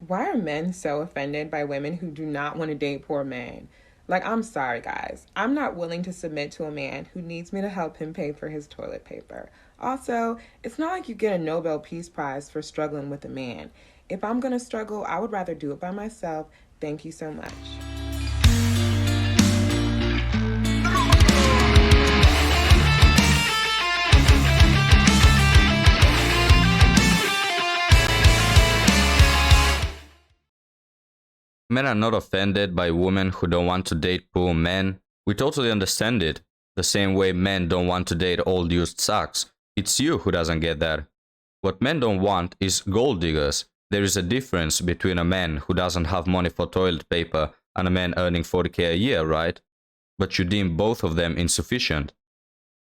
Why are men so offended by women who do not want to date poor men? Like, I'm sorry, guys. I'm not willing to submit to a man who needs me to help him pay for his toilet paper. Also, it's not like you get a Nobel Peace Prize for struggling with a man. If I'm gonna struggle, I would rather do it by myself. Thank you so much. Men are not offended by women who don't want to date poor men. We totally understand it. The same way men don't want to date old used socks. It's you who doesn't get that. What men don't want is gold diggers. There is a difference between a man who doesn't have money for toilet paper and a man earning 40K a year, right? But you deem both of them insufficient.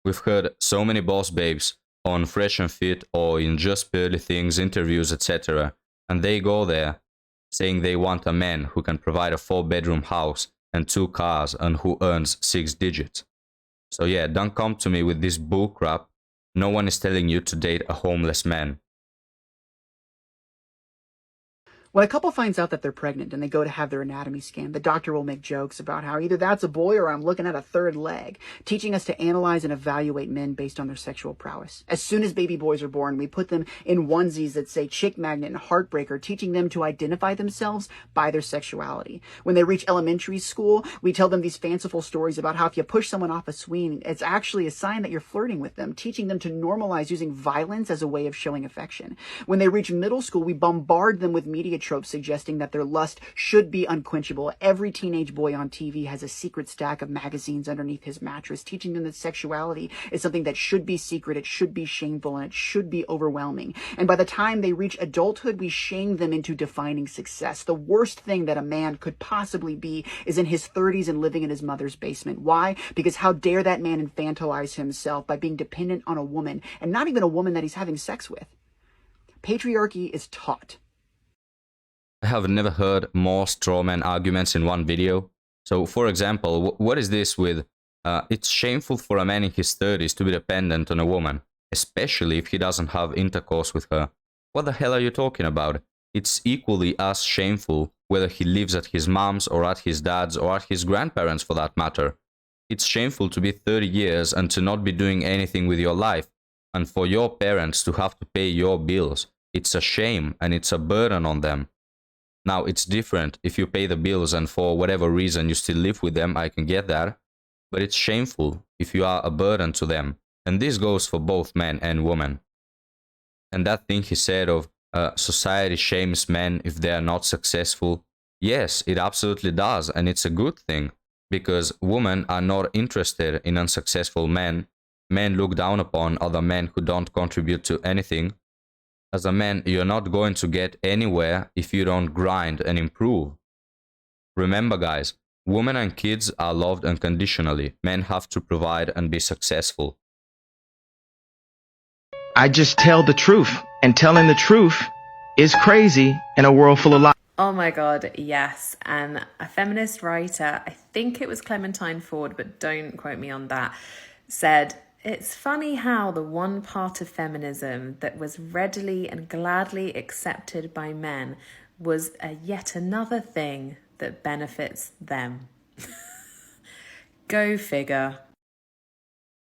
We've heard so many boss babes on Fresh and Fit or in Just Barely Things interviews, etc. And they go there saying they want a man who can provide a 4-bedroom house and 2 cars and who earns 6 digits. So yeah, don't come to me with this bull crap. No one is telling you to date a homeless man. When a couple finds out that they're pregnant and they go to have their anatomy scan, the doctor will make jokes about how either that's a boy or I'm looking at a third leg, teaching us to analyze and evaluate men based on their sexual prowess. As soon as baby boys are born, we put them in onesies that say chick magnet and heartbreaker, teaching them to identify themselves by their sexuality. When they reach elementary school, we tell them these fanciful stories about how if you push someone off a swing, it's actually a sign that you're flirting with them, teaching them to normalize using violence as a way of showing affection. When they reach middle school, we bombard them with media tropes suggesting that their lust should be unquenchable. Every teenage boy on TV has a secret stack of magazines underneath his mattress, teaching them that sexuality is something that should be secret, it should be shameful, and it should be overwhelming. And by the time they reach adulthood, we shame them into defining success. The worst thing that a man could possibly be is in his 30s and living in his mother's basement. Why? Because how dare that man infantilize himself by being dependent on a woman, and not even a woman that he's having sex with. Patriarchy is taught. I have never heard more strawman arguments in one video. So, for example, what is this with, it's shameful for a man in his 30s to be dependent on a woman, especially if he doesn't have intercourse with her. What the hell are you talking about? It's equally as shameful whether he lives at his mom's or at his dad's or at his grandparents' for that matter. It's shameful to be 30 years and to not be doing anything with your life, and for your parents to have to pay your bills. It's a shame and it's a burden on them. Now, it's different if you pay the bills and for whatever reason you still live with them, I can get that. But it's shameful if you are a burden to them. And this goes for both men and women. And that thing he said of society shames men if they are not successful. Yes, it absolutely does. And it's a good thing. Because women are not interested in unsuccessful men. Men look down upon other men who don't contribute to anything. As a man, you're not going to get anywhere if you don't grind and improve. Remember, guys, women and kids are loved unconditionally. Men have to provide and be successful. I just tell the truth, and telling the truth is crazy in a world full of lies. Oh my God, yes. And a feminist writer, I think it was Clementine Ford, but don't quote me on that, said, "It's funny how the one part of feminism that was readily and gladly accepted by men was yet another thing that benefits them." Go figure.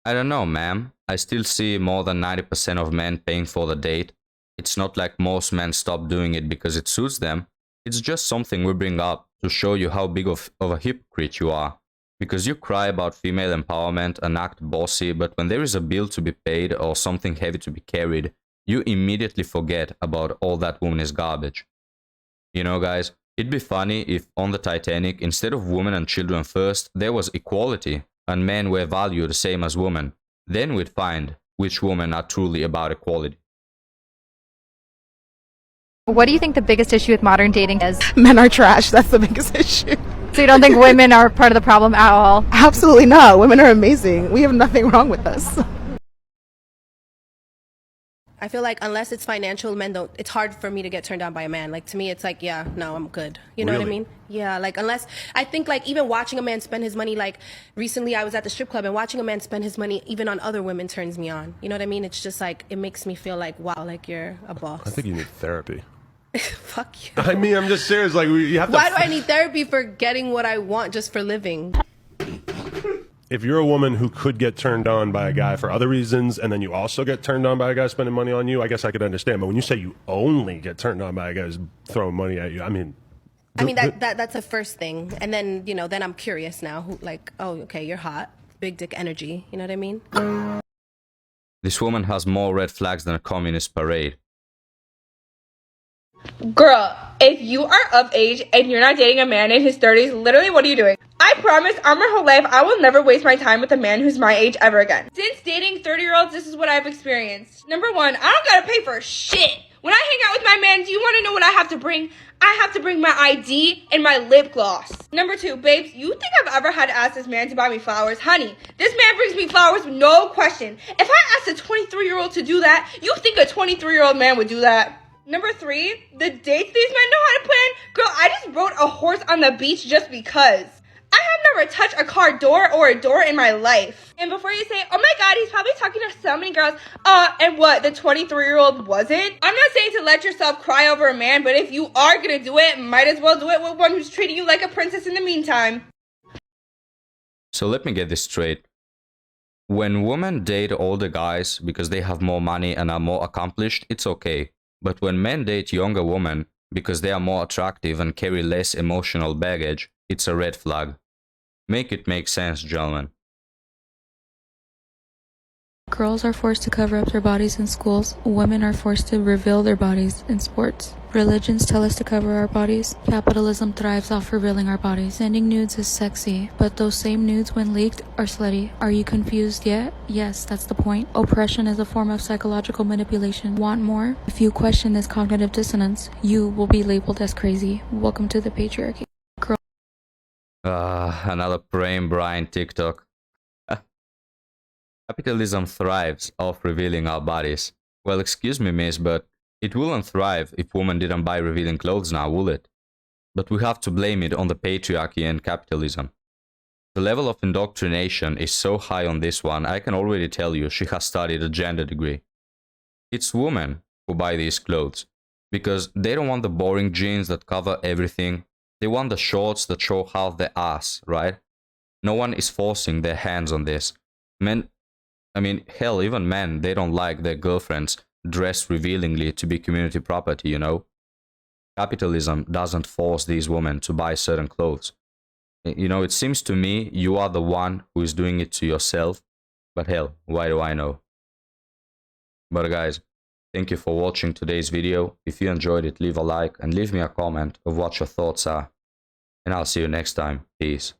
I don't know, ma'am. I still see more than 90% of men paying for the date. It's not like most men stop doing it because it suits them. It's just something we bring up to show you how big of a hypocrite you are. Because you cry about female empowerment and act bossy, but when there is a bill to be paid or something heavy to be carried, you immediately forget about all that woman is garbage. You know, guys, it'd be funny if on the Titanic, instead of women and children first, there was equality and men were valued the same as women. Then we'd find which women are truly about equality. What do you think the biggest issue with modern dating is? Men are trash. That's the biggest issue. So you don't think women are part of the problem at all? Absolutely not. Women are amazing. We have nothing wrong with us. I feel like unless it's financial, men don't, it's hard for me to get turned on by a man. Like, to me, it's like, yeah, no, I'm good. You know what I mean? Yeah, like, unless, I think, like, even watching a man spend his money, like, recently I was at the strip club and watching a man spend his money even on other women turns me on. You know what I mean? It's just like, it makes me feel like, wow, like, you're a boss. I think you need therapy. Fuck you. I mean, I'm just serious. Like, you have to. Why do I need therapy for getting what I want just for living? If you're a woman who could get turned on by a guy for other reasons, and then you also get turned on by a guy spending money on you, I guess I could understand. But when you say you only get turned on by a guy who's throwing money at you, I mean, that's the first thing, and then then I'm curious now. Who, like, oh, okay, you're hot, big dick energy. You know what I mean? This woman has more red flags than a communist parade. Girl, if you are of age and you're not dating a man in his 30s, literally, what are you doing? I promise, on my whole life, I will never waste my time with a man who's my age ever again. Since dating 30-year-olds, this is what I've experienced. Number one, I don't gotta pay for shit. When I hang out with my man, do you want to know what I have to bring? I have to bring my ID and my lip gloss. Number two, babes, you think I've ever had to ask this man to buy me flowers? Honey, this man brings me flowers with no question. If I asked a 23-year-old to do that, you think a 23-year-old man would do that? Number three, the dates these men know how to plan? Girl, I just rode a horse on the beach just because. I have never touched a car door or a door in my life. And before you say, oh my god, he's probably talking to so many girls, and what, the 23-year-old wasn't? I'm not saying to let yourself cry over a man, but if you are gonna do it, might as well do it with one who's treating you like a princess in the meantime. So let me get this straight. When women date older guys because they have more money and are more accomplished, it's okay. But when men date younger women because they are more attractive and carry less emotional baggage, it's a red flag. Make it make sense, gentlemen. Girls are forced to cover up their bodies in schools. Women are forced to reveal their bodies in sports. Religions tell us to cover our bodies. Capitalism thrives off revealing our bodies. Sending nudes is sexy, but those same nudes when leaked are slutty. Are you confused yet? Yes, that's the point. Oppression is a form of psychological manipulation. Want more? If you question this cognitive dissonance, you will be labeled as crazy. Welcome to the patriarchy. Another brain Brian TikTok. Capitalism thrives off revealing our bodies. Well, excuse me, miss, but it wouldn't thrive if women didn't buy revealing clothes now, will it? But we have to blame it on the patriarchy and capitalism. The level of indoctrination is so high on this one, I can already tell you she has studied a gender degree. It's women who buy these clothes, because they don't want the boring jeans that cover everything. They want the shorts that show half their ass, right? No one is forcing their hands on this. Men, I mean, hell, even men, they don't like their girlfriends dressed revealingly to be community property, you know? Capitalism doesn't force these women to buy certain clothes. You know, it seems to me you are the one who is doing it to yourself, but hell, why do I know? But guys, thank you for watching today's video. If you enjoyed it, leave a like and leave me a comment of what your thoughts are. And I'll see you next time. Peace.